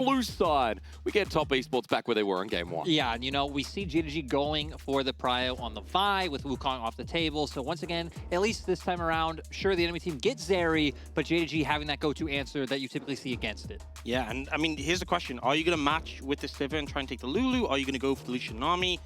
blue side, we get Top Esports back where they were in Game 1. Yeah, and you know, we see JDG going for the prio on the Vi with Wukong off the table. So once again, at least this time around, sure, the enemy team gets Zeri, but JDG having that go-to answer that you typically see against it. Yeah, and I mean, here's the question. Are you going to match with the Sivir and try and take the Lulu? Or are you going to go for the Lucian army?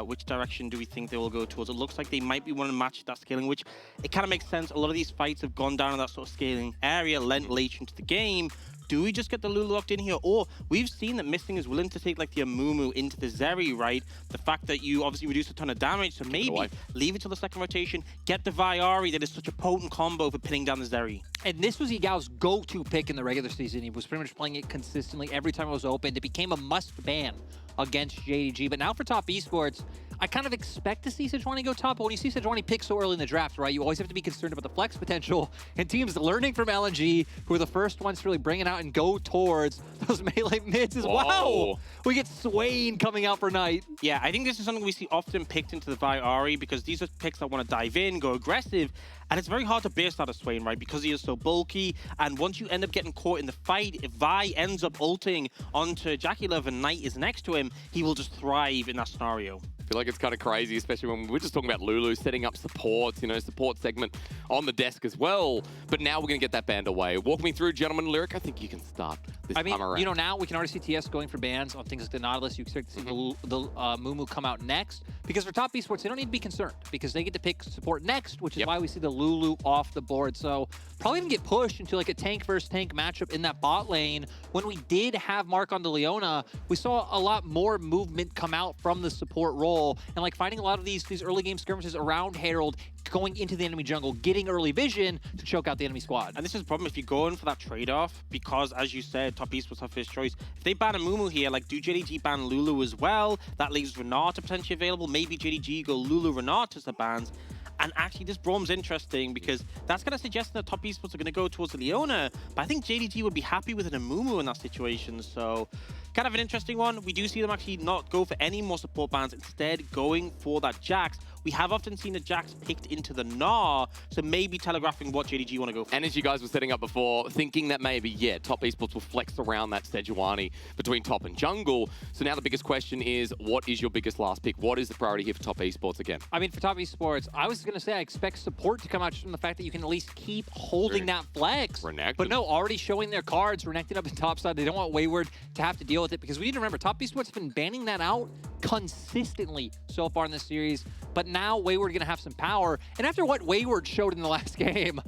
Which direction do we think they will go towards? It looks like they might be wanting to match that scaling, which it kind of makes sense. A lot of these fights have gone down in that sort of scaling area, lent late into the game. Do we just get the Lulu locked in here? Or we've seen that Missing is willing to take like the Amumu into the Zeri, right? The fact that you obviously reduce a ton of damage, so maybe leave it till the second rotation, get the Ahri that is such a potent combo for pinning down the Zeri. And this was Yagao's go-to pick in the regular season. He was pretty much playing it consistently every time it was opened. It became a must-ban against JDG. But now for Top Esports, I kind of expect to see Sejuani go top, but when you see Sejuani pick so early in the draft, right, you always have to be concerned about the flex potential and teams learning from LNG, who are the first ones to really bring it out and go towards those melee mids as wow! We get Swain coming out for Knight. Yeah, I think this is something we see often picked into the Ahri because these are picks that want to dive in, go aggressive, and it's very hard to burst out of Swain, right, because he is so bulky, and once you end up getting caught in the fight, if Vi ends up ulting onto JackeyLove and Knight is next to him, he will just thrive in that scenario. I feel like it's kind of crazy, especially when we're just talking about Lulu setting up supports, you know, support segment on the desk as well. But now we're going to get that banned away. Walk me through, gentlemen. Lyric, I think you can start this time around. You know, now we can already see TS going for bans on things like the Nautilus. You expect to see the Amumu come out next. Because for Top Esports, they don't need to be concerned because they get to pick support next, which is why we see the Lulu off the board. So probably going to get pushed into like a tank versus tank matchup in that bot lane. When we did have Mark on the Leona, we saw a lot more movement come out from the support role. And like finding a lot of these early game skirmishes around Herald, going into the enemy jungle, getting early vision to choke out the enemy squad. And this is the problem if you're going for that trade-off, because as you said, Top Esports have first choice. If they ban Amumu here, like do JDG ban Lulu as well? That leaves Renata potentially available. Maybe JDG go Lulu Renata as the bans. And actually, this Brom's interesting because that's going to suggest that Top Esports are going to go towards the Leona. But I think JDG would be happy with an Amumu in that situation. So kind of an interesting one. We do see them actually not go for any more support bans, instead going for that Jax. We have often seen the Jax picked into the Gnar, so maybe telegraphing what JDG want to go for. And as you guys were setting up before, thinking that maybe, yeah, Top Esports will flex around that Sejuani between top and jungle. So now the biggest question is, what is your biggest last pick? What is the priority here for Top Esports again? I mean, for Top Esports, I was going to say I expect support to come out just from the fact that you can at least keep holding that flex. Renekton. But no, already showing their cards, Renekton up in top side. They don't want Wayward to have to deal with it because we need to remember, Top Esports has been banning that out consistently so far in this series. But now Wayward going to have some power. And after what Wayward showed in the last game,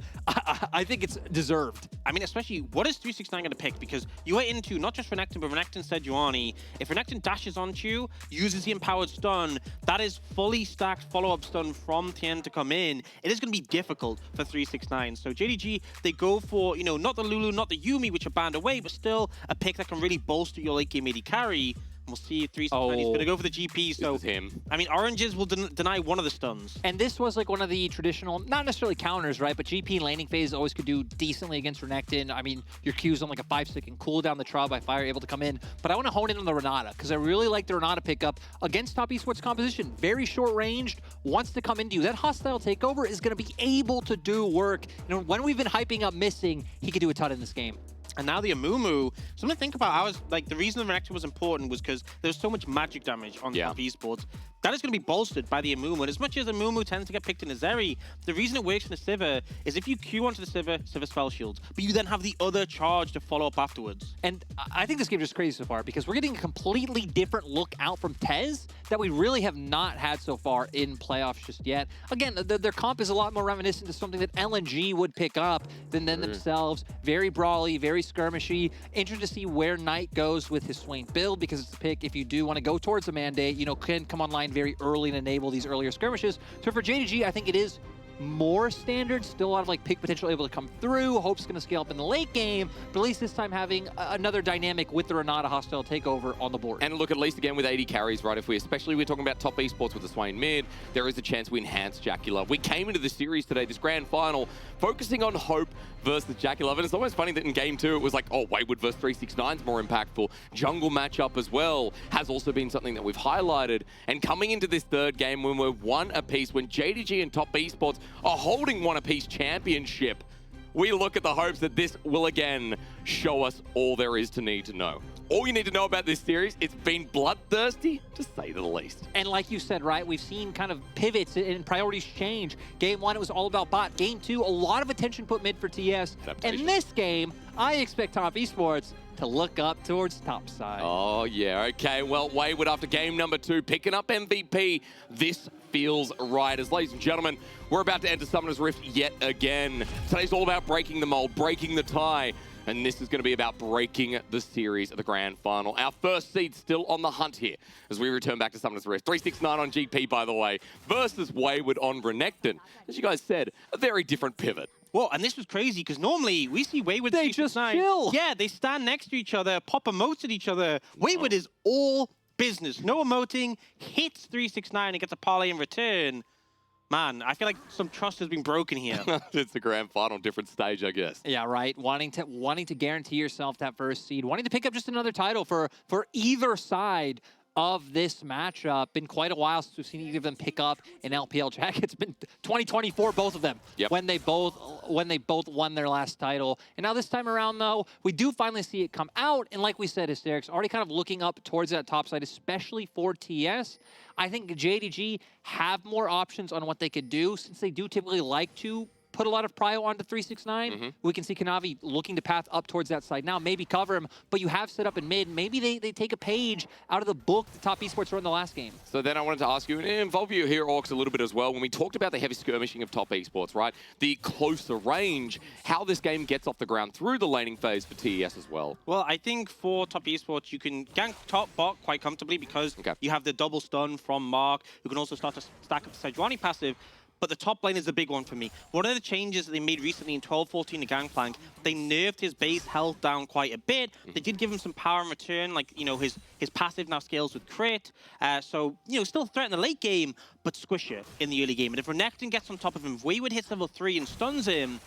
I think it's deserved. I mean, especially, what is 369 going to pick? Because you are into not just Renekton, but Renekton Sejuani. If Renekton dashes onto you, uses the empowered stun, that is fully stacked follow-up stun from Tian to come in. It is going to be difficult for 369. So JDG, they go for, you know, not the Lulu, not the Yuumi, which are banned away, but still a pick that can really bolster your late game AD carry. We'll see if 369 is going to go for the GP. So, this is him. I mean, Oranges will deny one of the stuns. And this was like one of the traditional, not necessarily counters, right? But GP laning phase always could do decently against Renekton. I mean, your Q's on like a 5-second cooldown, the trial by fire able to come in. But I want to hone in on the Renata because I really like the Renata pickup against Top Esports composition. Very short ranged, wants to come into you. That hostile takeover is going to be able to do work. And when we've been hyping up Missing, he could do a ton in this game. And now the Amumu, something to think about. I was like, the reason the Renekton was important was because there's so much magic damage on Top Esports. That is going to be bolstered by the Amumu. And as much as Amumu tends to get picked in a Zeri, the reason it works in a Sivir is if you Q onto the Sivir, Sivir spell shields, but you then have the other charge to follow up afterwards. And I think this game is just crazy so far because we're getting a completely different look out from TES that we really have not had so far in playoffs just yet. Again, their comp is a lot more reminiscent to something that LNG would pick up than themselves. Very brawly, very skirmishy. Interesting to see where Knight goes with his Swain build because it's a pick if you do want to go towards a mandate, you know, can come online very early and enable these earlier skirmishes. So for JDG, I think it is more standard, still a lot of like pick potential able to come through. Hope's going to scale up in the late game, but at least this time having another dynamic with the Renata hostile takeover on the board. And look, at least again with AD carries, right? If we're talking about Top Esports with the Swain mid, there is a chance we enhance JackeyLove. We came into the series today, this grand final, focusing on Hope versus JackeyLove, and it's almost funny that in game 2 it was like, oh, Wayward versus 369 is more impactful. Jungle matchup as well has also been something that we've highlighted. And coming into this third game when we're one apiece, when JDG and Top Esports are holding one apiece championship, we look at the hopes that this will again show us all there is to need to know. all you need to know about this series, it's been bloodthirsty, to say the least. And like you said, right, we've seen kind of pivots and priorities change. Game 1, it was all about bot. Game 2, a lot of attention put mid for TS. Adaptation. And this game, I expect Top Esports to look up towards top side. Oh, yeah. Okay, well, Wayward after game number 2, picking up MVP. This feels right. As ladies and gentlemen, we're about to enter Summoner's Rift yet again. Today's all about breaking the mold, breaking the tie. And this is going to be about breaking the series of the grand final. Our first seed still on the hunt here as we return back to Summoner's Rift. 369 on GP, by the way, versus Wayward on Renekton. As you guys said, a very different pivot. Well, and this was crazy because normally we see Wayward. They just chill. Yeah, they stand next to each other, pop emotes at each other. Wayward is all business, no emoting, hits 369 and gets a parlay in return. Man, I feel like some trust has been broken here. It's the grand final, different stage, I guess. Yeah, right. Wanting to guarantee yourself that first seed, wanting to pick up just another title for either side of this matchup. Been quite a while since we've seen either of them pick up an LPL jacket. It's been 2024, both of them, when they both won their last title. And now this time around, though, we do finally see it come out. And like we said, Hysterics already kind of looking up towards that top side, especially for TS. I think JDG have more options on what they could do since they do typically like to put a lot of prio onto 369. We can see Kanavi looking to path up towards that side now, maybe cover him, but you have set up in mid. Maybe they take a page out of the book the Top Esports wrote in the last game. So then I wanted to ask you, and involve you here, Orcs, a little bit as well, when we talked about the heavy skirmishing of Top Esports, right? The closer range, how this game gets off the ground through the laning phase for TES as well. Well, I think for Top Esports, you can gank top bot quite comfortably because you have the double stun from Mark. You can also start to stack up the Sejuani passive. But the top lane is the big one for me. One of the changes that they made recently in 12-14 to Gangplank, they nerfed his base health down quite a bit. They did give him some power in return, like, you know, his passive now scales with crit. So, you know, still a threat in the late game, but squisher in the early game. And if Renekton gets on top of him, if Wayward hits level 3 and stuns him,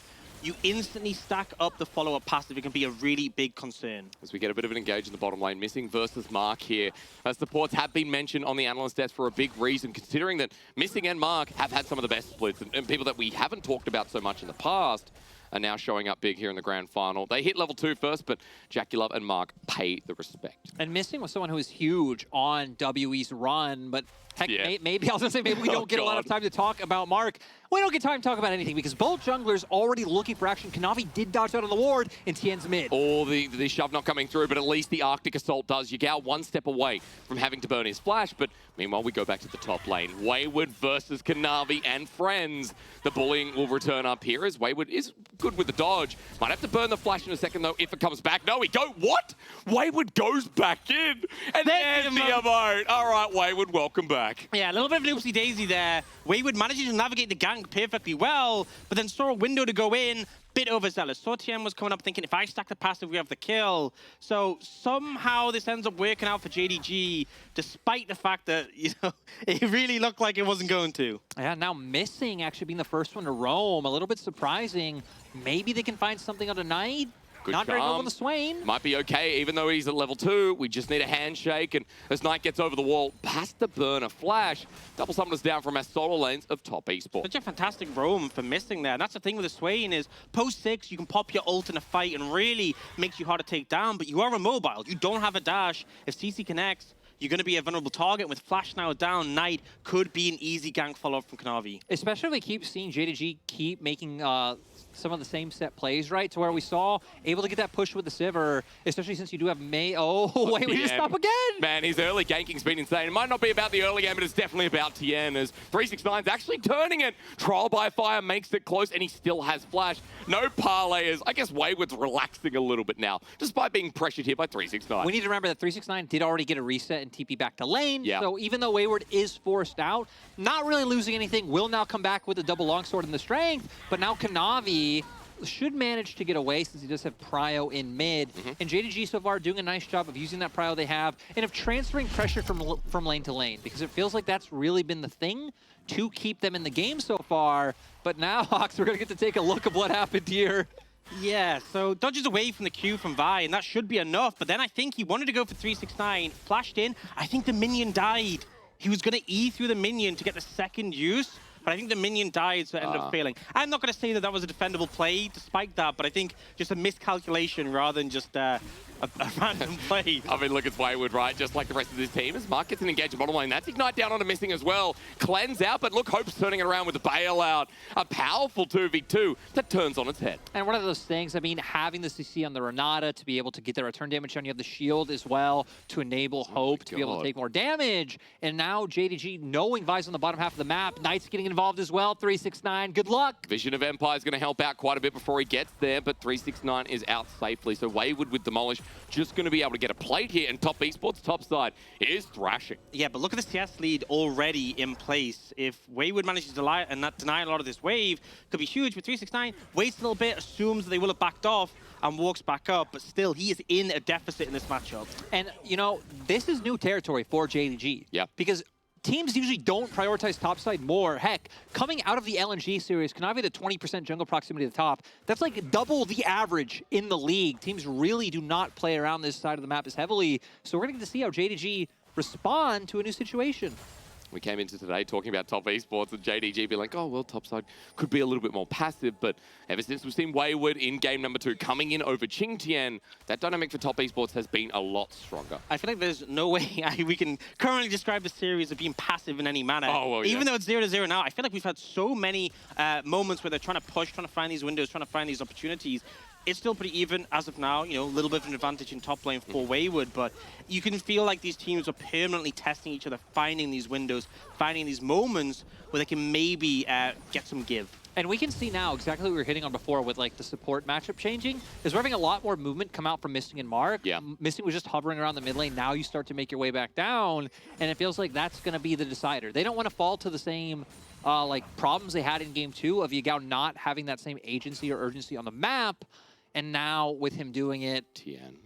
you instantly stack up the follow-up passive. It can be a really big concern. As we get a bit of an engage in the bottom lane, missing versus Mark here. Supports have been mentioned on the analyst desk for a big reason, considering that Missing and Mark have had some of the best splits, and people that we haven't talked about so much in the past are now showing up big here in the grand final. They hit level 2 first, but JackeyLove and Mark pay the respect. And Missing was someone who was huge on WE's run, but heck, maybe I was gonna say maybe we don't get a lot of time to talk about Mark. We don't get time to talk about anything because both junglers already looking for action. Kanavi did dodge out on the ward in Tian's mid. Oh, the shove not coming through, but at least the Arctic Assault does. Yagao one step away from having to burn his flash, but meanwhile we go back to the top lane. Wayward versus Kanavi and friends. The bullying will return up here as Wayward is good with the dodge. Might have to burn the flash in a second though if it comes back. No, what? Wayward goes back in and there's the emote. All right, Wayward, welcome back. Yeah, a little bit of an oopsie daisy there. Wayward manages to navigate the gank perfectly well, but then saw a window to go in. Bit overzealous. So Tian was coming up thinking, if I stack the passive, we have the kill. So somehow this ends up working out for JDG, despite the fact that, you know, it really looked like it wasn't going to. Yeah, now Missing actually being the first one to roam. A little bit surprising. Maybe they can find something on tonight. Good Not very well with the Swain. Might be okay, even though he's at level 2. We just need a handshake, and as Knight gets over the wall, has to burn a flash. Double summoners down from our solo lanes of Top Esports. Such a fantastic roam for Missing there. And that's the thing with the Swain is, post 6, you can pop your ult in a fight and really makes you hard to take down, but you are immobile. You don't have a dash. If CC connects, you're going to be a vulnerable target. With Flash now down, Knight could be an easy gank follow-up from Kanavi. Especially if we keep seeing JDG keep making some of the same set plays, right? To where we saw able to get that push with the Sivir, especially since you do have May. Oh, wait, we just stop again. Man, his early ganking's been insane. It might not be about the early game, but it's definitely about Tian as 369's actually turning it. Trial by fire makes it close, and he still has flash. No parlayers. I guess Wayward's relaxing a little bit now, despite being pressured here by 369. We need to remember that 369 did already get a reset and TP back to lane. So even though Wayward is forced out, not really losing anything, will now come back with a double longsword in the strength, but now Kanavi should manage to get away since he does have prio in mid. And JDG so far doing a nice job of using that prio they have and of transferring pressure from lane to lane, because it feels like that's really been the thing to keep them in the game so far. But now, Hawks, we're going to get to take a look at what happened here. Yeah, so dodges away from the Q from Vi, and that should be enough. But then I think he wanted to go for 369, flashed in. I think the minion died. He was going to E through the minion to get the second use, but I think the minion died, so it ended up failing. I'm not going to say that that was a defendable play despite that, but I think just a miscalculation rather than just a random play. I mean, look, it's Wayward, right? Just like the rest of this team. As Mark gets an engaged bottom lane, that's Ignite down on a missing as well. Cleanse out, but look, Hope's turning it around with the bailout. A powerful 2v2 that turns on its head. And one of those things, I mean, having the CC on the Renata to be able to get the return damage on, you have the shield as well to enable Hope to be able to take more damage. And now JDG knowing Vi's on the bottom half of the map. Knight's getting involved as well. 369, good luck. Vision of Empire is going to help out quite a bit before he gets there, but 369 is out safely. So Wayward with Demolish just going to be able to get a plate here, and Top Esports top side is thrashing. Yeah, but look at the TS lead already in place. If Wayward manages to deny a lot of this wave, could be huge. But 369 waits a little bit, assumes that they will have backed off, and walks back up, but still, he is in a deficit in this matchup. And, you know, this is new territory for JDG. Yeah. Because teams usually don't prioritize topside more. Heck, coming out of the LNG series, Kanavi to 20% jungle proximity to the top. That's like double the average in the league. Teams really do not play around this side of the map as heavily. So we're going to get to see how JDG respond to a new situation. We came into today talking about Top Esports and JDG being like, oh, well, topside could be a little bit more passive, but ever since we've seen Wayward in game number 2 coming in over Tian, that dynamic for Top Esports has been a lot stronger. I feel like there's no way we can currently describe the series as being passive in any manner. Oh, well, Even though it's 0-0 now, I feel like we've had so many moments where they're trying to push, trying to find these windows, trying to find these opportunities. It's still pretty even as of now, you know, a little bit of an advantage in top lane for Wayward, but you can feel like these teams are permanently testing each other, finding these windows, finding these moments where they can maybe get some give. And we can see now exactly what we were hitting on before with like the support matchup changing, is we're having a lot more movement come out from Misting and Mark. Yeah. Misting was just hovering around the mid lane. Now you start to make your way back down, and it feels like that's going to be the decider. They don't want to fall to the same like problems they had in game 2 of Yagao not having that same agency or urgency on the map. And now with him doing it, Tian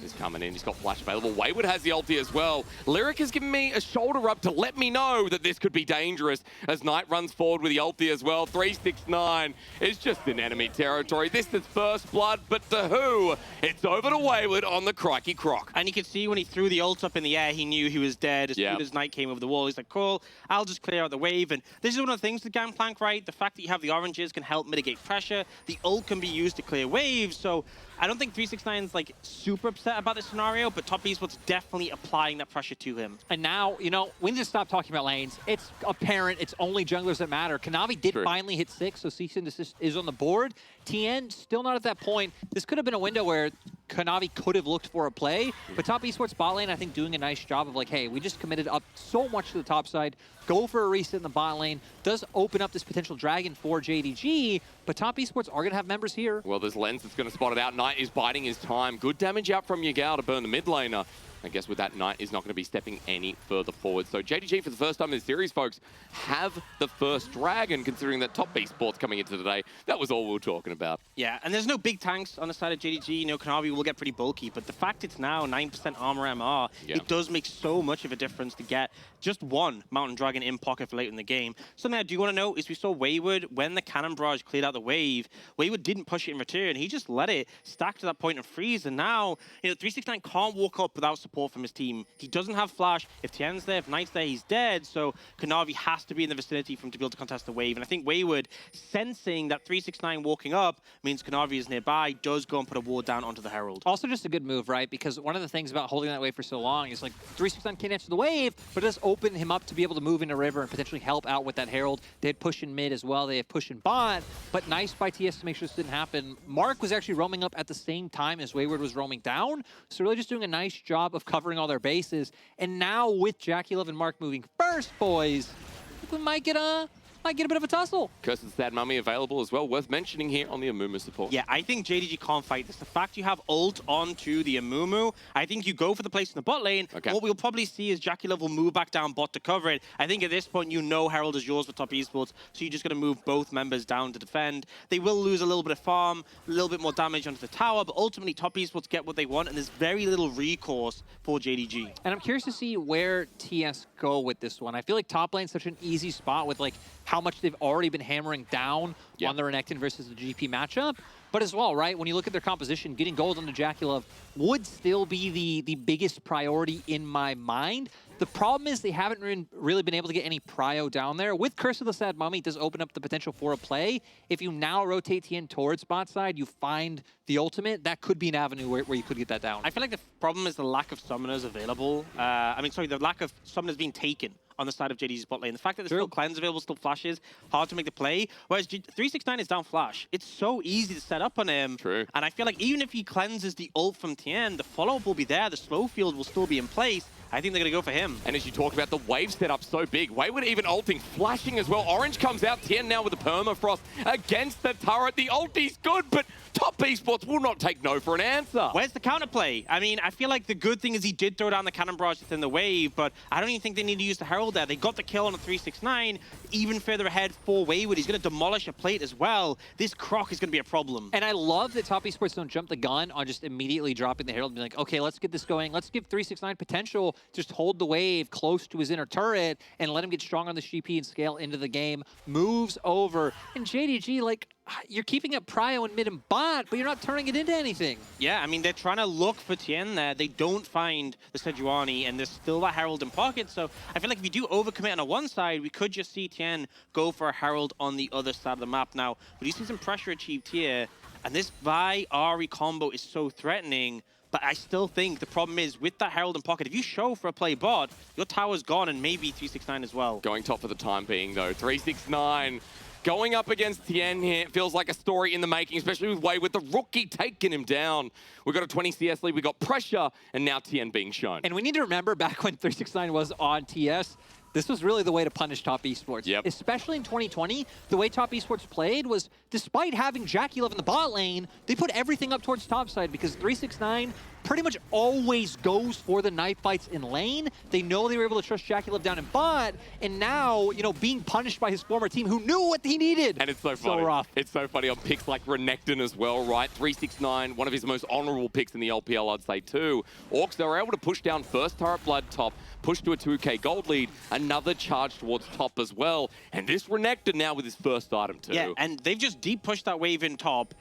is coming in. He's got flash available. Wayward has the ulti as well. Lyric has given me a shoulder rub to let me know that this could be dangerous as Knight runs forward with the ulti as well. 369 is just in enemy territory. This is first blood, but to who? It's over to Wayward on the crikey croc. And you could see when he threw the ult up in the air, he knew he was dead. As soon as Knight came over the wall, he's like, cool, I'll just clear out the wave. And this is one of the things with Gangplank, right? The fact that you have the oranges can help mitigate pressure. The ult can be used to clear waves. So I don't think 369's like super upset about this scenario, but Top Esports definitely applying that pressure to him. And now, you know, we need to stop talking about lanes. It's apparent it's only junglers that matter. Kanavi did finally hit 6, so cease and desist is on the board. Tian still not at that point. This could have been a window where Kanavi could have looked for a play, but Top Esports bot lane, I think, doing a nice job of like, hey, we just committed up so much to the top side. Go for a reset in the bot lane. Does open up this potential dragon for JDG, but Top Esports are going to have members here. Well, there's Lens that's going to spot it out. Knight is biding his time. Good damage out from Yagao to burn the mid laner. I guess with that, Knight is not going to be stepping any further forward. So JDG, for the first time in the series, folks, have the first dragon, considering that Top Esports coming into today. That was all we were talking about. Yeah, and there's no big tanks on the side of JDG. You know, Kanavi will get pretty bulky, but the fact it's now 9% armor MR, it does make so much of a difference to get just one Mountain Dragon in pocket for late in the game. Something I do want to note is we saw Wayward, when the Cannon Barrage cleared out the wave, Wayward didn't push it in return. He just let it stack to that point and freeze, and now, you know, 369 can't walk up without support from his team. He doesn't have flash. If Tian's there, if Knight's there, he's dead, so Kanavi has to be in the vicinity for him to be able to contest the wave. And I think Wayward, sensing that 369 walking up means Kanavi is nearby, does go and put a ward down onto the Herald. Also just a good move, right? Because one of the things about holding that wave for so long is like 369 can't answer the wave, but it does open him up to be able to move into river and potentially help out with that Herald. They had push in mid as well. They had push in bot, but nice by TS to make sure this didn't happen. Mark was actually roaming up at the same time as Wayward was roaming down, so really just doing a nice job of covering all their bases. And now with JackeyLove and Mark moving first, boys, I think we might get a bit of a tussle. Curse's Sad Mummy available as well, worth mentioning here on the Amumu support. Yeah, I think JDG can't fight this. The fact you have ult onto the Amumu, I think you go for the place in the bot lane. What we'll probably see is JackeyLove will move back down bot to cover it. I think at this point, you know Herald is yours for Top Esports, so you're just going to move both members down to defend. They will lose a little bit of farm, a little bit more damage onto the tower, but ultimately Top Esports get what they want, and there's very little recourse for JDG. And I'm curious to see where TS go with this one. I feel like top lane's such an easy spot with like how much they've already been hammering down on the Renekton versus the GP matchup. But as well, right, when you look at their composition, getting gold onto JackeyLove would still be the biggest priority in my mind. The problem is they haven't really been able to get any prio down there. With Curse of the Sad Mummy, it does open up the potential for a play. If you now rotate Tian towards bot side, you find the ultimate, that could be an avenue where you could get that down. I feel like the problem is the lack of summoners available. The lack of summoners being taken on the side of JDG's bot lane. The fact that there's still cleanse available, still flashes, hard to make the play. Whereas 369 is down flash. It's so easy to set up on him. True. And I feel like even if he cleanses the ult from Tian, the follow-up will be there, the slow field will still be in place. I think they're going to go for him. And as you talk about the wave setup so big, Wayward even ulting, flashing as well. Orange comes out, Tian now with the permafrost against the turret. The ulti's good, but top esports will not take no for an answer. Where's the counterplay? I mean, I feel like the good thing is he did throw down the cannon barrage within the wave, but I don't even think they need to use the Herald there. They got the kill on a 369, even further ahead for Wayward. He's going to demolish a plate as well. This Croc is going to be a problem. And I love that top esports don't jump the gun on just immediately dropping the Herald and be like, okay, let's get this going. Let's give 369 potential. Just hold the wave close to his inner turret and let him get strong on the GP and scale into the game. Moves over. And JDG, like, you're keeping up prio in mid and bot, but you're not turning it into anything. Yeah, I mean, they're trying to look for Tian there. They don't find the Sejuani, and there's still that Herald in pocket. So I feel like if you do overcommit on one side, we could just see Tian go for a Herald on the other side of the map. Now, we do see some pressure achieved here, and this Vi Ahri combo is so threatening. But I still think the problem is with that Herald in pocket, if you show for a play bot, your tower's gone and maybe 369 as well. Going top for the time being, though. 369 going up against Tian here. It feels like a story in the making, especially with Wayward, the rookie taking him down. We've got a 20 CS lead, we got pressure, and now Tian being shown. And we need to remember back when 369 was on TS, this was really the way to punish top esports. Yep. Especially in 2020, the way top esports played was, despite having JackeyLove in the bot lane, they put everything up towards top side because 369 pretty much always goes for the knife fights in lane. They know they were able to trust JackeyLove down in bot, and now, you know, being punished by his former team who knew what he needed. And it's so funny. So rough. It's so funny on picks like Renekton as well, right? 369, one of his most honorable picks in the LPL, I'd say, too. Orcs, they were able to push down first turret blood top, push to a 2k gold lead, another charge towards top as well. And this Renekton now with his first item, too. Yeah, and they've just deep pushed that wave in top.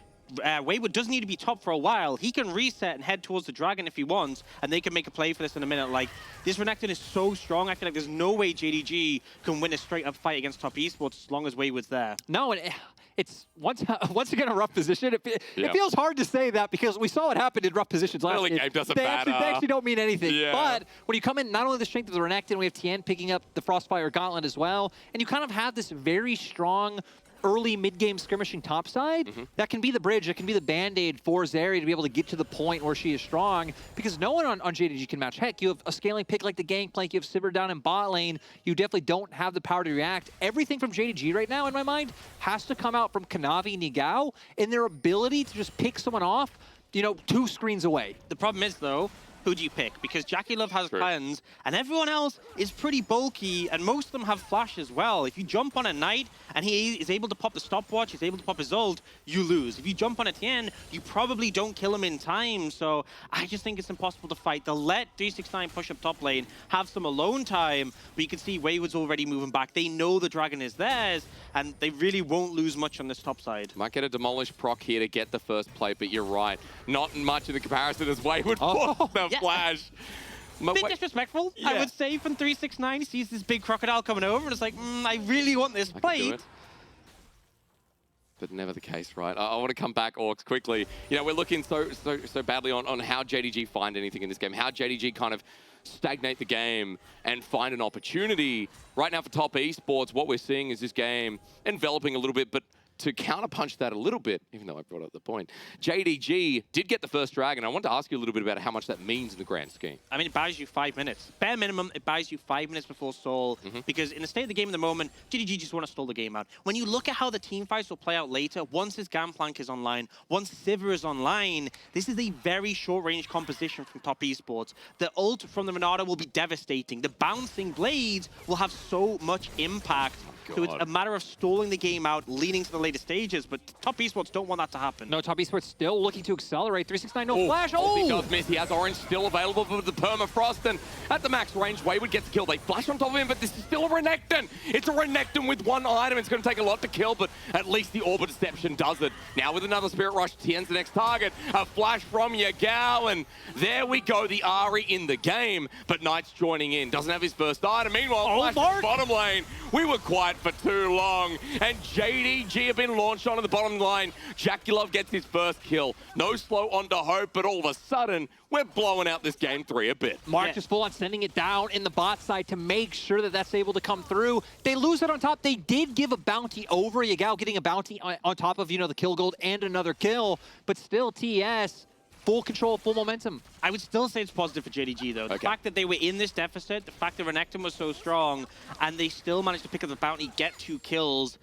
Wayward doesn't need to be top for a while. He can reset and head towards the dragon if he wants, and they can make a play for this in a minute. Like, this Renekton is so strong, I feel like there's no way JDG can win a straight-up fight against top esports as long as Wayward's there. No, it's once again a rough position. It feels hard to say that because we saw what happened in rough positions last Early year. game doesn't they matter. actually don't mean anything. Yeah. But when you come in, not only the strength of the Renekton, we have Tian picking up the Frostfire Gauntlet as well, and you kind of have this very strong early mid-game skirmishing topside, that can be the bridge, that can be the band-aid for Zeri to be able to get to the point where she is strong, because no one on JDG can match. Heck, you have a scaling pick like the Gangplank, you have Sivir down in bot lane, you definitely don't have the power to react. Everything from JDG right now, in my mind, has to come out from Kanavi and Yagao, and their ability to just pick someone off, you know, 2 screens away. The problem is, though, who do you pick? Because JackeyLove has cleanse, and everyone else is pretty bulky, and most of them have flash as well. If you jump on a Knight, and he is able to pop the stopwatch, he's able to pop his ult, you lose. If you jump on a Tian, you probably don't kill him in time, so I just think it's impossible to fight. They'll let 369 push up top lane, have some alone time, but you can see Wayward's already moving back. They know the dragon is theirs, and they really won't lose much on this top side. Might get a demolished proc here to get the first play, but you're right. Not much in the comparison as Wayward. The flash. Bit disrespectful, I would say, from 369. He sees this big crocodile coming over, and it's like, I really want this plate. But never the case, right? I want to come back, Orcs, quickly. You know, we're looking so badly on how JDG find anything in this game, how JDG kind of stagnate the game and find an opportunity. Right now for top esports, what we're seeing is this game enveloping a little bit, but to counterpunch that a little bit, even though I brought up the point, JDG did get the first dragon. I want to ask you a little bit about how much that means in the grand scheme. I mean, it buys you 5 minutes. Bare minimum, it buys you 5 minutes before Soul, because in the state of the game at the moment, JDG just want to stall the game out. When you look at how the team fights will play out later, once his Gangplank is online, once Sivir is online, this is a very short-range composition from top esports. The ult from the Renata will be devastating. The bouncing blades will have so much impact. So it's a matter of stalling the game out, leading to the later stages, but Top Esports don't want that to happen. No, Top Esports still looking to accelerate. 369, no flash. He does miss. He has orange still available for the permafrost, and at the max range, Wayward gets killed. They flash on top of him, but this is still a Renekton. It's a Renekton with one item. It's going to take a lot to kill, but at least the Orbit Deception does it. Now with another Spirit Rush, Tian's the next target. A flash from Yagao, and there we go. The Ahri in the game, but Knight's joining in. Doesn't have his first item. Meanwhile, flash to the bottom lane. We were quiet for too long, and JDG have been launched onto the bottom line. JackeyLove gets his first kill. No slow onto Hope, but all of a sudden, we're blowing out this game 3 a bit. Mark just full on sending it down in the bot side to make sure that that's able to come through. They lose it on top. They did give a bounty over. Yagao getting a bounty on top of, the kill gold and another kill, but still TES, full control, full momentum. I would still say it's positive for JDG, though. The fact that they were in this deficit, the fact that Renekton was so strong, and they still managed to pick up the bounty, get 2 kills,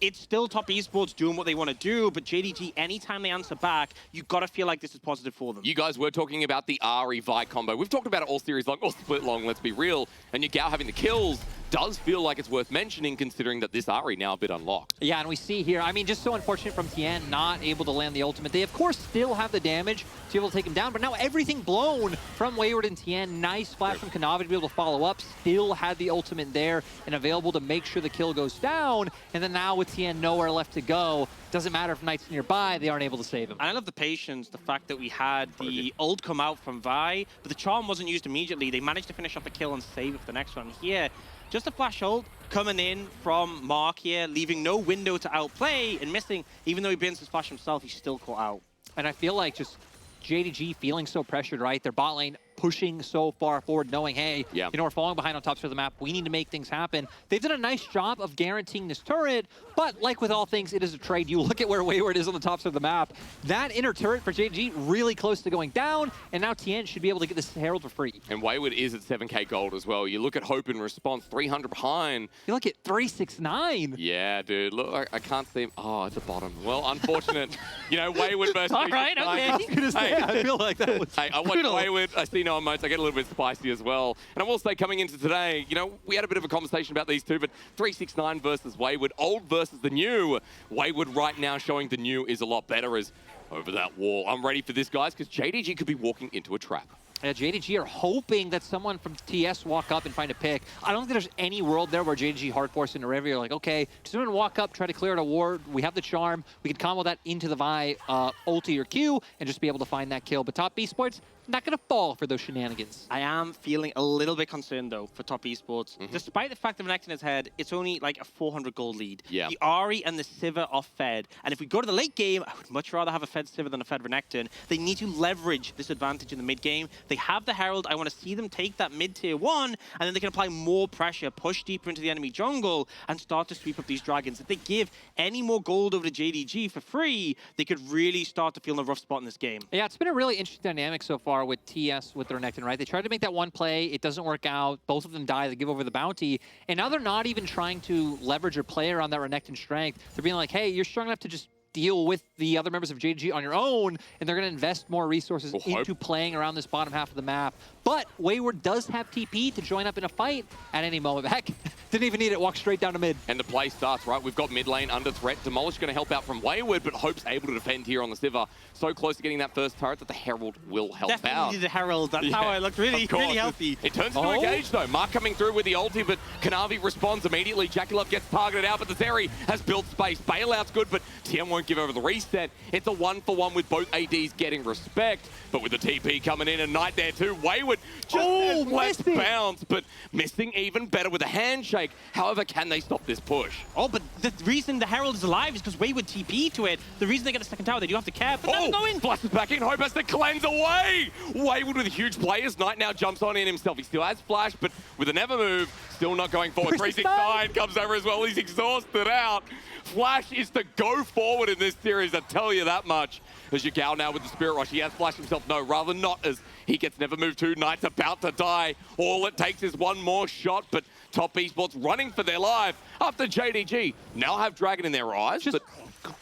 it's still Top Esports doing what they want to do, but JDG, anytime they answer back, you got to feel like this is positive for them. You guys were talking about the Ahri Vi combo. We've talked about it all series long, or split long, let's be real. And Yagao having the kills does feel like it's worth mentioning, considering that this Ahri now a bit unlocked. Yeah, and we see here, just so unfortunate from Tian not able to land the ultimate. They, of course, still have the damage to be able to take him down, but now everything blown from Wayward and Tian. Nice flash from Kanavi to be able to follow up. Still had the ultimate there and available to make sure the kill goes down. And then now with Tian nowhere left to go, doesn't matter if Knight's nearby, they aren't able to save him. And I love the patience, the fact that we had the ult come out from Vi, but the charm wasn't used immediately. They managed to finish off the kill and save it for the next one. Here, just a flash ult coming in from Mark here, leaving no window to outplay and missing. Even though he burns his flash himself, he's still caught out. And I feel like just JDG feeling so pressured, right? Their bot lane pushing so far forward, knowing, hey, we're falling behind on top of the map. We need to make things happen. They've done a nice job of guaranteeing this turret, but like with all things, it is a trade. You look at where Wayward is on the tops of the map. That inner turret for JDG really close to going down, and now Tian should be able to get this Herald for free. And Wayward is at 7k gold as well. You look at Hope in response, 300 behind. You look at 369. Yeah, dude. Look, I can't see him. Oh, at the bottom. Well, unfortunate. Wayward versus... All right, okay. I was gonna say, I feel like that was I watch Wayward. I see no emotes. I get a little bit spicy as well. And I will say, coming into today, we had a bit of a conversation about these two, but 369 versus Wayward, old versus the new. Wayward right now showing the new is a lot better as over that wall. I'm ready for this, guys, because JDG could be walking into a trap. Yeah, JDG are hoping that someone from TS walk up and find a pick. I don't think there's any world there where JDG hard force into River. You're like, okay, just going to walk up, try to clear it a ward. We have the charm. We can combo that into the Vi ulti or Q and just be able to find that kill. But Top Esports, not going to fall for those shenanigans. I am feeling a little bit concerned, though, for Top Esports. Despite the fact that Renekton is ahead, it's only like a 400 gold lead. Yeah. The Ahri and the Sivir are fed. And if we go to the late game, I would much rather have a fed Sivir than a fed Renekton. They need to leverage this advantage in the mid game. They have the Herald. I want to see them take that mid-tier 1, and then they can apply more pressure, push deeper into the enemy jungle, and start to sweep up these dragons. If they give any more gold over to JDG for free, they could really start to feel in a rough spot in this game. Yeah, it's been a really interesting dynamic so far with TS with the Renekton, right? They tried to make that one play. It doesn't work out. Both of them die. They give over the bounty. And now they're not even trying to leverage or play around that Renekton strength. They're being like, hey, you're strong enough to just deal with the other members of JDG on your own, and they're going to invest more resources into playing around this bottom half of the map. But Wayward does have TP to join up in a fight at any moment. Heck, didn't even need it. Walk straight down to mid. And the play starts, right? We've got mid lane under threat. Demolish going to help out from Wayward, but Hope's able to defend here on the Sivir. So close to getting that first turret that the Herald will help out. Definitely the Herald. That's how I looked really healthy. It turns into a engage, though. Mark coming through with the ulti, but Kanavi responds immediately. JackeyLove gets targeted out, but the Zeri has built space. Bailout's good, but Tian won't give over the reset. It's a 1-for-1 with both ADs getting respect, but with the TP coming in and Knight there too. Wayward just less bounce, but missing even better with a handshake. However, can they stop this push? Oh, but the reason the Herald is alive is because Wayward TP to it. The reason they get a second tower, they do have to care, but that's going. Flushes back in. Hope has to cleanse away. Wayward with huge players. Knight now jumps on in himself. He still has flash, but with a never move, still not going forward. 369 comes over as well. He's exhausted out. Flash is to go forward in this series, I tell you that much. As Yagao now with the Spirit Rush, he has flashed himself. No, rather not, as he gets never moved to. Knight's about to die. All it takes is one more shot, but Top Esports running for their life after JDG now have Dragon in their eyes. Just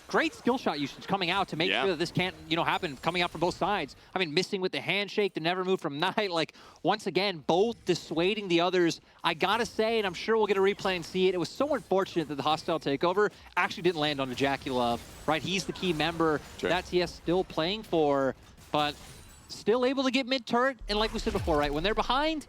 great skill shot usage coming out to make sure that this can't, happen, coming out from both sides. I mean, missing with the handshake, the never move from Knight, like, once again, both dissuading the others. I gotta say, and I'm sure we'll get a replay and see it, it was so unfortunate that the hostile takeover actually didn't land on the JackeyLove, right? He's the key member that TS still playing for, but still able to get mid turret, and like we said before, right, when they're behind,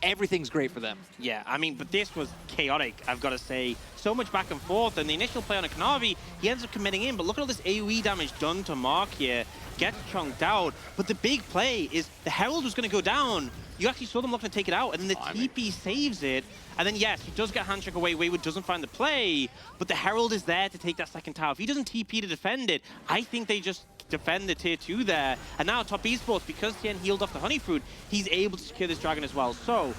everything's great for them. Yeah, I mean, but this was chaotic, I've got to say. So much back and forth, and the initial play on a Kanavi, he ends up committing in, but look at all this AoE damage done to Mark here. Gets chunked out, but the big play is the Herald was going to go down. You actually saw them looking to take it out, and then the TP saves it. And then, yes, he does get handshake away. Wayward doesn't find the play, but the Herald is there to take that second tower. If he doesn't TP to defend it, I think they just defend the tier 2 there. And now top esports, because Tian healed off the honey fruit, he's able to secure this dragon as well. So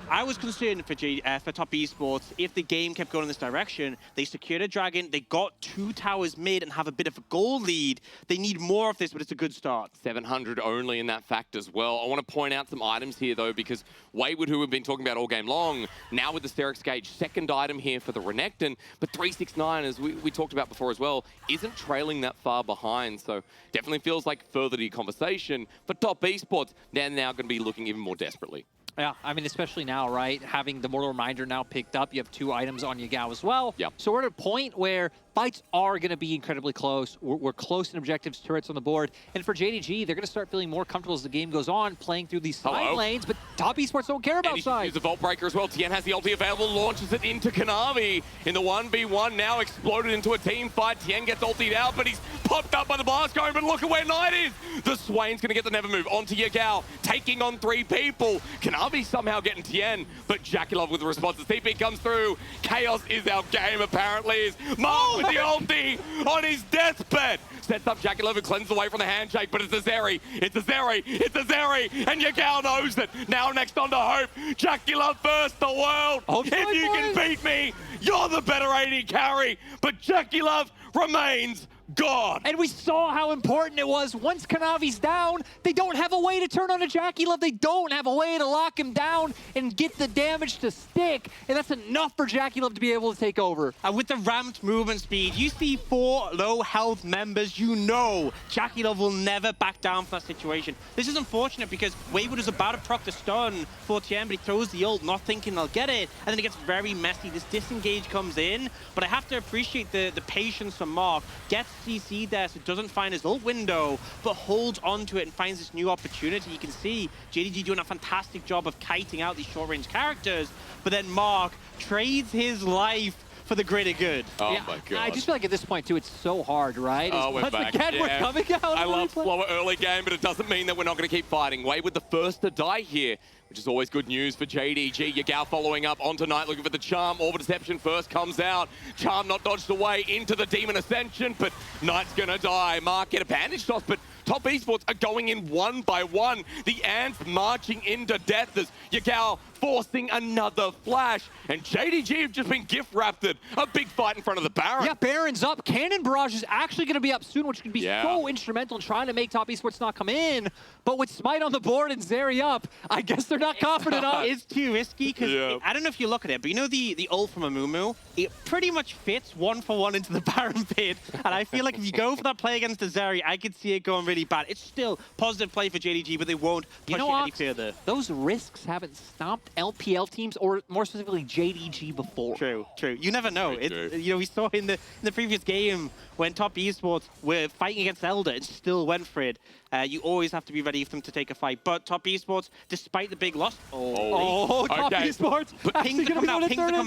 I was concerned for top esports if the game kept going in this direction. They secured a dragon, they got 2 towers mid and have a bit of a goal lead. They need more of this, but it's a good start. 700 only in that fact as well. I want to point out some items here though, because Wayward, who we've been talking about all game long, now with the Hysterics gauge, second item here for the Renekton, but 369, as we talked about before as well, isn't trailing that far behind, so definitely feels like further to conversation. For top esports, they're now going to be looking even more desperately. Yeah, I mean, especially now, right? Having the Mortal Reminder now picked up, you have 2 items on Yagao as well. Yep. So we're at a point where fights are going to be incredibly close. We're close in objectives, turrets on the board. And for JDG, they're going to start feeling more comfortable as the game goes on, playing through these side lanes. But top esports don't care about sides. Use the Vault Breaker as well. Tian has the ulti available, launches it into Kanavi. In the 1v1 now, exploded into a team fight. Tian gets ultied out, but he's popped up by the blast going, but look at where Knight is. The Swain's going to get the never move onto Yagao, taking on 3 people. Kanavi somehow getting Tian, but JackeyLove with the response. The CP comes through. Chaos is our game, apparently. Is Mark with the ulti on his deathbed. Sets up JackeyLove and cleanses away from the handshake, but it's a Zeri. It's a Zeri. It's a Zeri. And Yagao knows it. Now next on to Hope. JackeyLove first the world. If you can beat me, you're the better AD carry. But JackeyLove remains God. And we saw how important it was. Once Kanavi's down, they don't have a way to turn on a JackeyLove. They don't have a way to lock him down and get the damage to stick. And that's enough for JackeyLove to be able to take over. And with the ramped movement speed, you see 4 low health members, you know JackeyLove will never back down from that situation. This is unfortunate because Wayward is about to proc the stun for Tian, but he throws the ult, not thinking they'll get it. And then it gets very messy. This disengage comes in, but I have to appreciate the patience from Mark. Gets CC there, so doesn't find his ult window, but holds onto it and finds this new opportunity. You can see JDG doing a fantastic job of kiting out these short-range characters, but then Mark trades his life for the greater good. Oh my God. I just feel like at this point, too, it's so hard, right? We're back. Again, we're coming out. I love slower early game, but it doesn't mean that we're not going to keep fighting. Wayward the first to die here, which is always good news for JDG. Yagao following up onto Knight, looking for the Charm. Orb Deception first comes out. Charm not dodged away into the Demon Ascension, but Knight's going to die. Mark get a bandage toss, but top esports are going in 1 by 1. The Ants marching into death as Yagao forcing another flash. And JDG have just been gift-wrapped. A big fight in front of the Baron. Yeah, Baron's up. Cannon Barrage is actually going to be up soon, which could be so instrumental in trying to make top esports not come in. But with Smite on the board and Zeri up, I guess they're not confident enough. It's too risky because I don't know if you look at it, but you know the ult from Amumu? It pretty much fits 1 for 1 into the Baron pit. And I feel like if you go for that play against the Zeri, I could see it going really bad. It's still positive play for JDG, but they won't push it any further. Those risks haven't stopped LPL teams, or more specifically JDG, before. True, true. You never know. You know, we saw in the previous game when top esports were fighting against Elder and still went for it. You always have to be ready for them to take a fight. But top esports, despite the big loss, top esports. But pings are coming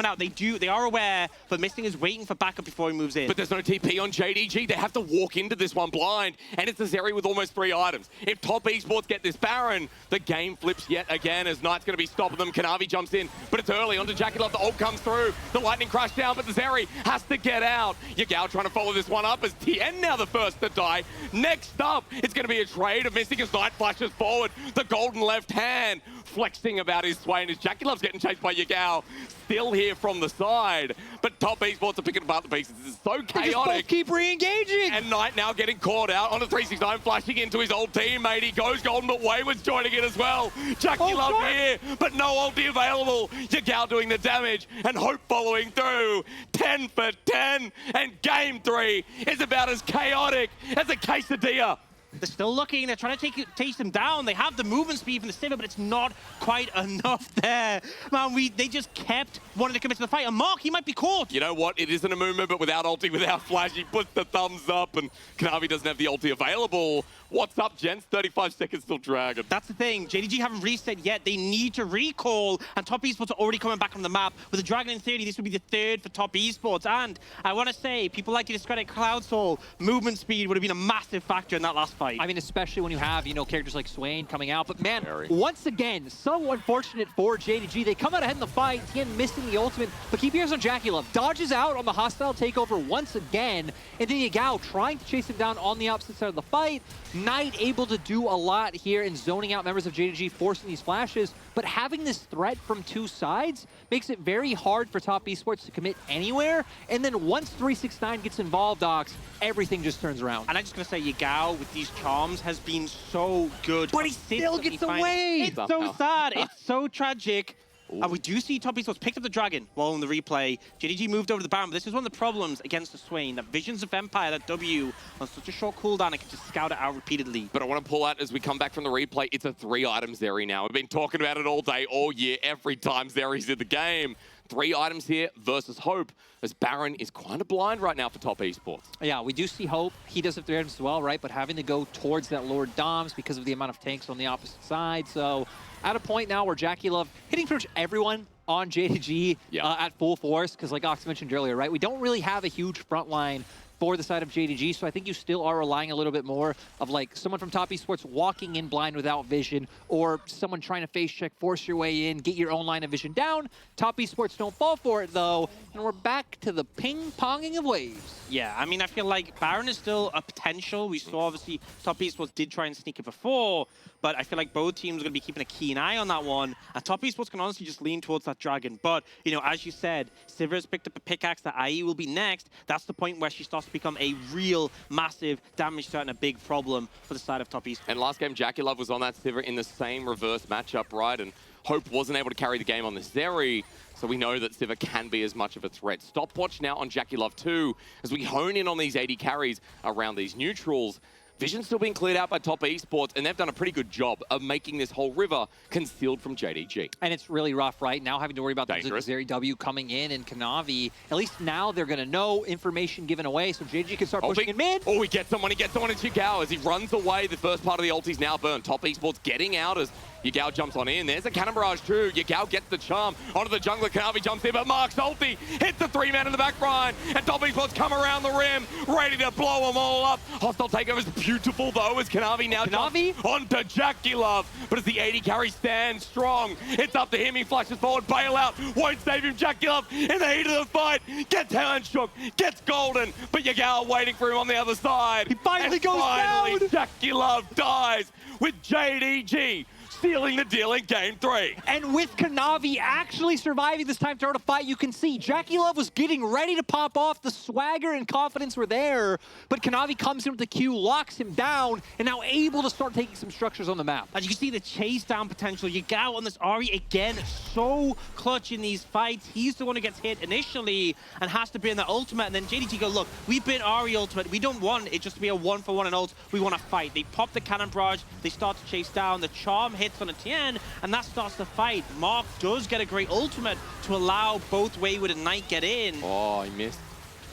out. They are aware, but Missing is waiting for backup before he moves in. But there's no TP on JDG. They have to walk into this one blind, and it's a Zeri with almost 3 items. If top esports get this Baron, the game flips yet again as Knight's going to be stopping them. Kanavi jumps in, but it's early onto JackeyLove. The ult comes through. The lightning crash down, but the Zeri has to get out. Yagao trying to follow this one up as Tian now the first to die. Next up, it's going to be a trade of Missing as Knight flashes forward. The golden left hand flexing about his Swain as JackeyLove's getting chased by Yagao. Still here from the side, but top esports are picking apart the pieces. This is so chaotic. They just both keep re-engaging. And Knight now getting caught out on a 369, flashing into his old teammate. He goes golden, but Wayward's joining in as well. JackeyLove here, but no ulti available. Yagao doing the damage, and Hope following through. 10 for 10, and game 3 is about as chaotic as a quesadilla. They're still looking. They're trying to chase them down. They have the movement speed from the Sivir, but it's not quite enough there. Man, they just kept wanting to commit to the fight. And Mark, he might be caught. You know what? It isn't a movement, but without ulti, without flash, he puts the thumbs up, and Kanavi doesn't have the ulti available. What's up, gents? 35 seconds till Dragon. That's the thing. JDG haven't reset yet. They need to recall, and Top Esports are already coming back on the map. With the Dragon in 30, this would be the 3rd for Top Esports. And I want to say, people like to discredit Cloud Soul. Movement speed would have been a massive factor in that last fight. I mean, especially when you have, you know, characters like Swain coming out. But man, once again, so unfortunate for JDG. They come out ahead in the fight. Tian missing the ultimate, but keep your ears on JackeyLove. Dodges out on the hostile takeover once again. And then Yagao trying to chase him down on the opposite side of the fight. Knight able to do a lot here in zoning out members of JDG, forcing these flashes. But having this threat from two sides makes it very hard for Top Esports to commit anywhere. And then once 369 gets involved, Docs, everything just turns around. And I'm just going to say, Yagao with these charms has been so good. But he still gets away! It's so sad. It's so tragic. And we do see Top Esports picked up the Dragon while in the replay. JDG moved over to the Baron, but this is one of the problems against the Swain. That Visions of Empire, that W, on such a short cooldown, it can just scout it out repeatedly. But I want to pull out, as we come back from the replay, it's a 3-item Zeri now. We've been talking about it all day, all year, every time Zeri's in the game. 3 items here versus Hope, as Baron is kind of blind right now for Top Esports. Yeah, we do see Hope. He does have 3 items as well, right? But having to go towards that Lord Doms because of the amount of tanks on the opposite side. So at a point now where JackeyLove hitting pretty much everyone on JDG at full force, because like Ox mentioned earlier, right? We don't really have a huge front line for the side of JDG, so I think you still are relying a little bit more of like someone from Top Esports walking in blind without vision, or someone trying to face check, force your way in, get your own line of vision down. Top Esports don't fall for it though, and we're back to the ping-ponging of waves. Yeah, I mean, I feel like Baron is still a potential. We saw, obviously, Top Esports did try and sneak it before, but I feel like both teams are going to be keeping a keen eye on that one. And Top Esports can honestly just lean towards that Dragon. But, you know, as you said, Sivir's picked up a pickaxe that IE will be next. That's the point where she starts to become a real massive damage threat and a big problem for the side of Top Esports. And last game, JackeyLove was on that Sivir in the same reverse matchup, right? And Hope wasn't able to carry the game on the Zeri. So we know that Sivir can be as much of a threat. Stopwatch now on JackeyLove too, as we hone in on these AD carries around these neutrals. Vision's still being cleared out by Top Esports, and they've done a pretty good job of making this whole river concealed from JDG. And it's really rough, right? Now having to worry about the Zeri W coming in and Kanavi. At least now they're going to know information given away, so JDG can start pushing in mid. Oh, he gets someone in Yagao as he runs away. The first part of the ulti's now burned. Top Esports getting out as Yagao jumps on in. There's a cannon barrage too. Yagao gets the charm onto the jungler. Kanavi jumps in, but Mark's ulti hits the 3-man in the back line. And Top Esports come around the rim, ready to blow them all up. Hostile takeover is beautiful though, as Kanavi now jumps onto JackeyLove. But as the AD carry stands strong, it's up to him. He flashes forward, bailout, won't save him. JackeyLove in the heat of the fight, gets hand shook, gets golden, but Yagao waiting for him on the other side. He finally goes down. JackeyLove dies with JDG sealing the deal in game 3. And with Kanavi actually surviving this time throughout a fight, you can see JackeyLove was getting ready to pop off. The swagger and confidence were there, but Kanavi comes in with the Q, locks him down, and now able to start taking some structures on the map. As you can see, the chase down potential. Yagao on this Ahri again, so clutch in these fights. He's the one who gets hit initially and has to burn the ultimate, and then JDG go, look, we've been Ahri ultimate. We don't want it just to be a 1-for-1 and ult. We want to fight. They pop the cannon barrage. They start to chase down. The charm hits on a Tian, and that starts the fight. Mark does get a great ultimate to allow both Wayward and Knight get in. Oh, he missed.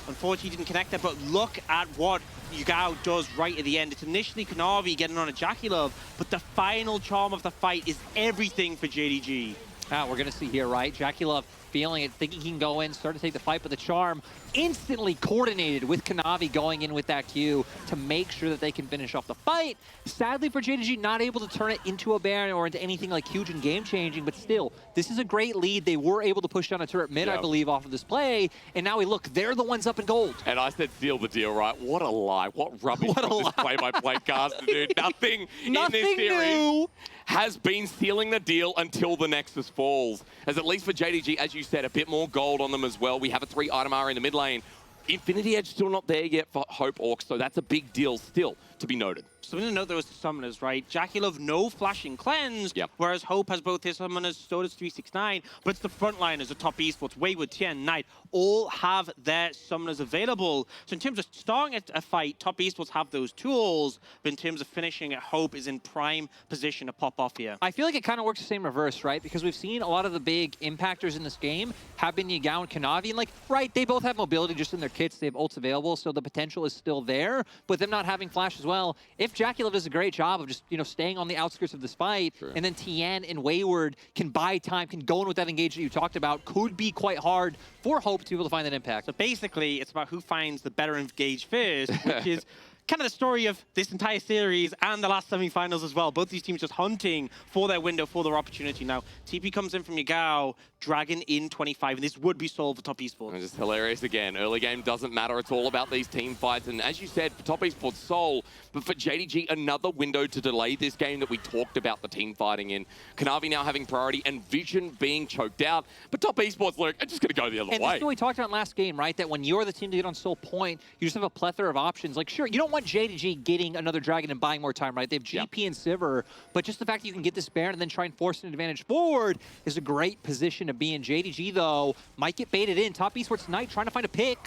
Unfortunately, he didn't connect there, but look at what Yagao does right at the end. It's initially Kanavi getting on a JackeyLove, but the final charm of the fight is everything for JDG. We're going to see here, right? JackeyLove feeling it, thinking he can go in, start to take the fight, but the Charm instantly coordinated with Kanavi going in with that Q to make sure that they can finish off the fight. Sadly for JDG, not able to turn it into a Baron or into anything like huge and game-changing, but still, this is a great lead. They were able to push down a turret mid, I believe, off of this play, and now we look, they're the ones up in gold. And I said seal the deal, right? What a lie. What rubbish from this play-by-play caster, dude. Nothing in this series has been sealing the deal until the Nexus falls. As at least for JDG, as you said, a bit more gold on them as well. We have a 3-item R in the mid lane. Infinity Edge still not there yet for Hope Orcs, so that's a big deal still to be noted. Something to note there was the summoners, right? JackeyLove, no flashing cleanse, whereas Hope has both his summoners, so does 369, but it's the frontliners, the top esports, Wayward, Tian, Knight, all have their summoners available. So in terms of starting a fight, top esports have those tools, but in terms of finishing it, Hope is in prime position to pop off here. I feel like it kind of works the same reverse, right? Because we've seen a lot of the big impactors in this game have been Yagao and Kanavi, and like, right, they both have mobility just in their kits, they have ults available, so the potential is still there, but them not having flash as well. If JackeyLove does a great job of just, staying on the outskirts of this fight, and then Tian and Wayward can buy time, can go in with that engage that you talked about, could be quite hard for Hope to be able to find that impact. So basically, it's about who finds the better engage first, which is kind of the story of this entire series and the last semi-finals as well. Both these teams just hunting for their window, for their opportunity. Now, TP comes in from Yagao, Dragon in 25, and this would be solved for top esports. And just hilarious again. Early game doesn't matter. It's all about these team fights. And as you said, for top esports, Soul, but for JDG, another window to delay this game that we talked about the team fighting in. Kanavi now having priority and Vision being choked out. But top esports, look, I'm just going to go the other way. And this is what we talked about last game, right? That when you're the team to get on Soul Point, you just have a plethora of options. Like, sure, you don't want JDG getting another Dragon and buying more time, right? They have GP and Sivir, but just the fact that you can get this Baron and then try and force an advantage forward is a great position to be in. JDG, though, might get baited in. Top esports Knight trying to find a pick.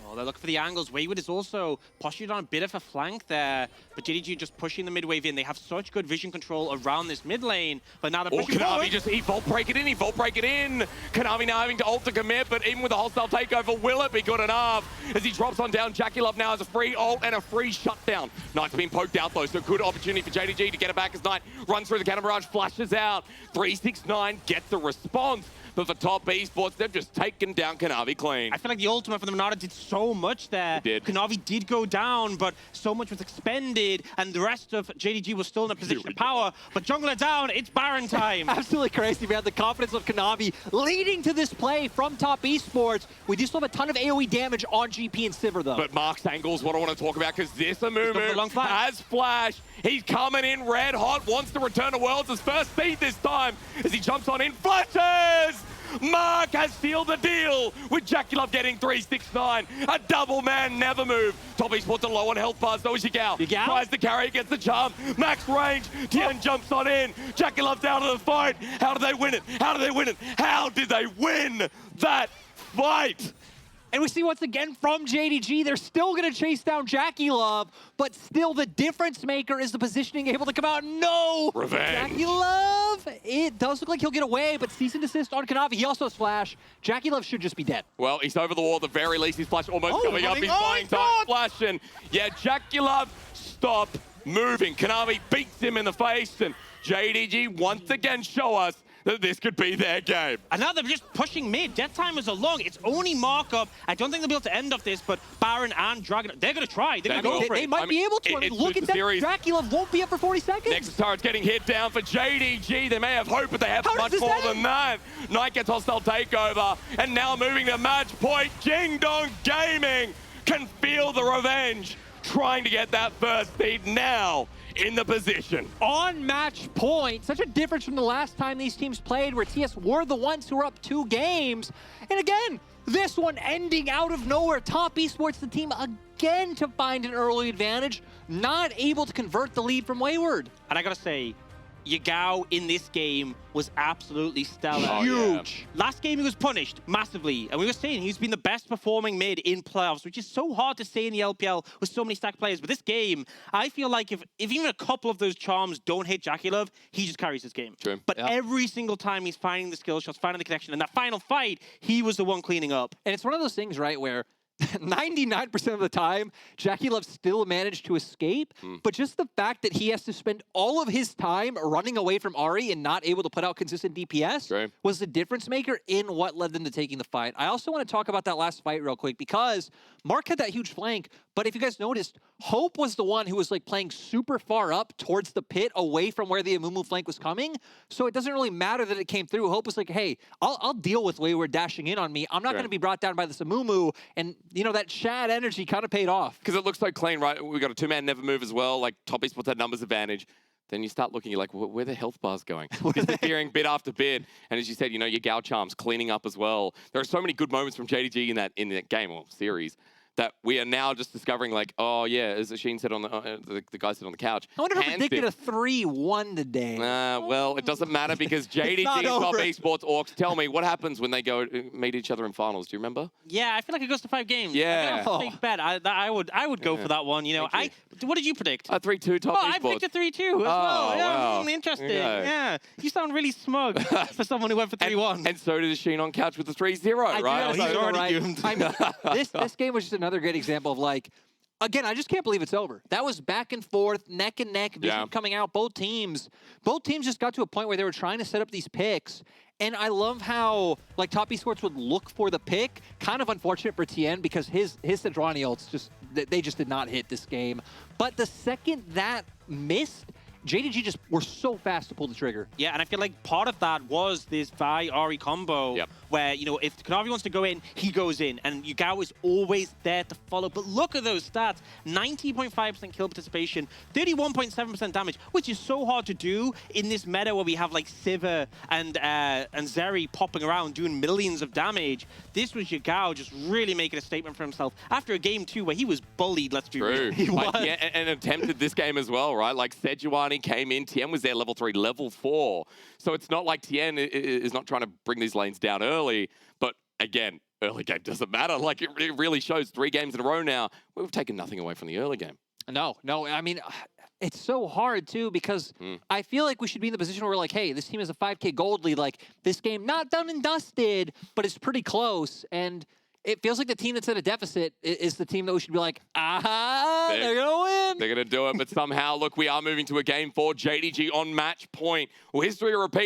Oh, they're looking for the angles. Wayward is also postured on a bit of a flank there, but JDG just pushing the mid wave in. They have such good vision control around this mid lane, but now they're pushing forward. Kanavi just Volt break it in, Volt break it in. Kanavi now having to ult to commit, but even with a hostile takeover, will it be good enough? As he drops on down, JackeyLove now has a free ult and a free shutdown. Knight's been poked out though, so good opportunity for JDG to get it back as Knight runs through the cannon barrage, flashes out. 369 gets the response. But for top esports, they've just taken down Kanavi clean. I feel like the ultimate for the Renata did so much there. It did. Kanavi did go down, but so much was expended, and the rest of JDG was still in a position of power. But jungler down, it's Baron time. Absolutely crazy, man. The confidence of Kanavi leading to this play from top esports. We do still have a ton of AoE damage on GP and Sivir, though. But Mark's angle is what I want to talk about, because this Amumu has flash. He's coming in red hot, wants to return to Worlds as first seed this time as he jumps on in, flashes! Mark has sealed the deal with JackeyLove getting 369. A double man never move. Top esports are low on health bars, though is Yagao. Tries to carry against the charm. Max range. Tian jumps on in. JackeyLove's out of the fight. How do they win it? How do they win it? How did they win that fight? And we see once again from JDG, they're still going to chase down JackeyLove, but still the difference maker is the positioning able to come out. No! Revenge. JackeyLove, it does look like he'll get away, but cease and desist on Kanavi. He also has flash. JackeyLove should just be dead. Well, he's over the wall at the very least. His flash almost coming up. He's flying time flashing. Yeah, JackeyLove, stop moving. Kanavi beats him in the face, and JDG once again show us that this could be their game. And now they're just pushing mid. Death time is long. It's only markup. I don't think they'll be able to end off this, but Baron and Dragon, they're going to try. They're going to go for it. They might be able to. Look at that. JackeyLove won't be up for 40 seconds. Nexus turret's getting hit down for JDG. They may have hope, but they have much more than that. Knight gets hostile takeover, and now moving to match point. Jing Dong Gaming can feel the revenge, trying to get that first seed now in the position. On match point, such a difference from the last time these teams played where TS were the ones who were up 2 games. And again, this one ending out of nowhere. Top esports, the team again to find an early advantage, not able to convert the lead from Wayward. And I gotta say, Yagao in this game was absolutely stellar. Oh, huge. Yeah. Last game he was punished massively, and we were saying he's been the best performing mid in playoffs, which is so hard to say in the LPL with so many stacked players. But this game, I feel like if even a couple of those charms don't hit JackeyLove, he just carries this game. True. But every single time he's finding the skill shots, finding the connection, and that final fight, he was the one cleaning up. And it's one of those things, right, where 99% of the time, JackeyLove still managed to escape, but just the fact that he has to spend all of his time running away from Ahri and not able to put out consistent DPS was the difference maker in what led them to taking the fight. I also want to talk about that last fight real quick because Mark had that huge flank, but if you guys noticed, Hope was the one who was like playing super far up towards the pit away from where the Amumu flank was coming, so it doesn't really matter that it came through. Hope was like, hey, I'll deal with Wayward dashing in on me. I'm not going to be brought down by this Amumu, and you know, that Shad energy kind of paid off. Because it looks so clean, right? We got a two-man never move as well. Like, top esports had numbers advantage. Then you start looking, you're like, where the health bars going? Disappearing bit after bit. And as you said, you know, your Yagao charms cleaning up as well. There are so many good moments from JDG in that game or series that we are now just discovering, like, oh yeah, as Asheen said on the guy said on the couch. I wonder if I predicted a 3-1 today. Well, it doesn't matter because JDG top esports orcs. Tell me what happens when they go meet each other in finals. Do you remember? Yeah, I feel like it goes to 5 games. Yeah, big bet. I would go for that one. You know, what did you predict? A 3-2 top esports. I predicted 3-2 as well. Wow. Interesting. Yeah, you sound really smug for someone who went for 3-1. And so did Asheen on couch with the 3-0, right? He's already doomed. I mean, this game was just another great example of like, again, I just can't believe it's over. That was back and forth, neck and neck, vision coming out. Both teams just got to a point where they were trying to set up these picks. And I love how like top esports would look for the pick. Kind of unfortunate for Tian because his Sejuani ults they just did not hit this game. But the second that missed, JDG just were so fast to pull the trigger. Yeah, and I feel like part of that was this Vi-Ahri combo where, you know, if Kanavi wants to go in, he goes in, and Yagao is always there to follow. But look at those stats. 90.5% kill participation, 31.7% damage, which is so hard to do in this meta where we have like Sivir and Zeri popping around doing millions of damage. This was Yagao just really making a statement for himself after a game 2 where he was bullied, let's be real. He was. Yeah, and attempted this game as well, right? Like Sejuani came in, Tian was there level 3, level 4. So it's not like Tian is not trying to bring these lanes down early, but again, early game doesn't matter. Like it really shows 3 games in a row now. We've taken nothing away from the early game. No, I mean, it's so hard too because I feel like we should be in the position where we're like, hey, this team is a 5K gold lead. Like this game, not done and dusted, but it's pretty close. And it feels like the team that's at a deficit is the team that we should be like, they're going to win. They're going to do it. But somehow, look, we are moving to a game 4. JDG on match point. Will history repeat?